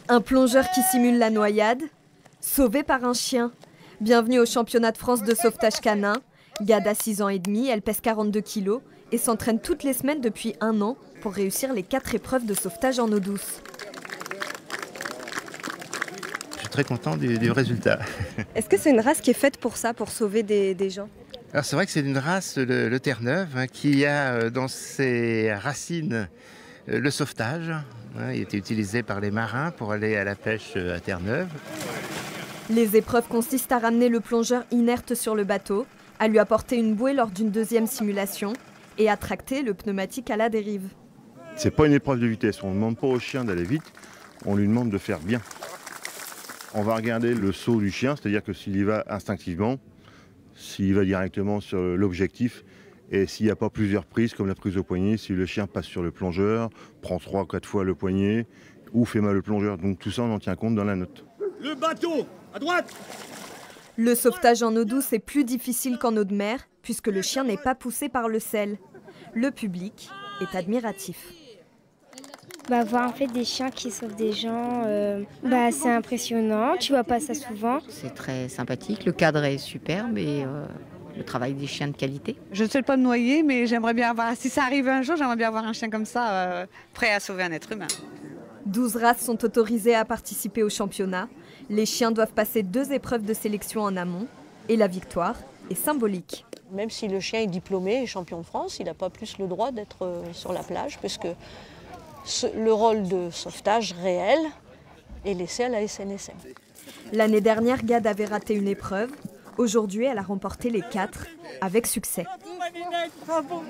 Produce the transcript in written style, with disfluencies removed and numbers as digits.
Un plongeur qui simule la noyade, sauvé par un chien. Bienvenue au championnat de France de sauvetage canin. Gad a 6 ans et demi, elle pèse 42 kilos et s'entraîne toutes les semaines depuis 1 an pour réussir les 4 épreuves de sauvetage en eau douce. Je suis très content du résultat. Est-ce que c'est une race qui est faite pour ça, pour sauver des gens? Alors c'est vrai que c'est une race, le Terre-Neuve, qui a dans ses racines le sauvetage. Il était utilisé par les marins pour aller à la pêche à Terre-Neuve. Les épreuves consistent à ramener le plongeur inerte sur le bateau, à lui apporter une bouée lors d'une deuxième simulation et à tracter le pneumatique à la dérive. C'est pas une épreuve de vitesse, on ne demande pas au chien d'aller vite, on lui demande de faire bien. On va regarder le saut du chien, c'est-à-dire que s'il y va instinctivement, s'il va directement sur l'objectif, et s'il n'y a pas plusieurs prises, comme la prise au poignet, si le chien passe sur le plongeur, prend 3 ou 4 fois le poignet, ou fait mal au plongeur. Donc tout ça, on en tient compte dans la note. Le bateau, à droite! Le sauvetage en eau douce est plus difficile qu'en eau de mer, puisque le chien n'est pas poussé par le sel. Le public est admiratif. Voir en fait des chiens qui sauvent des gens, c'est impressionnant, tu vois pas ça souvent. C'est très sympathique, le cadre est superbe et le travail des chiens de qualité. Je ne souhaite pas me noyer, mais j'aimerais bien avoir, si ça arrive un jour, j'aimerais bien avoir un chien comme ça, prêt à sauver un être humain. 12 races sont autorisées à participer au championnat. Les chiens doivent passer 2 épreuves de sélection en amont et la victoire est symbolique. Même si le chien est diplômé et champion de France, il n'a pas plus le droit d'être sur la plage, puisque le rôle de sauvetage réel est laissé à la SNSM. L'année dernière, Gad avait raté une épreuve. Aujourd'hui, elle a remporté les 4 avec succès. Bravo.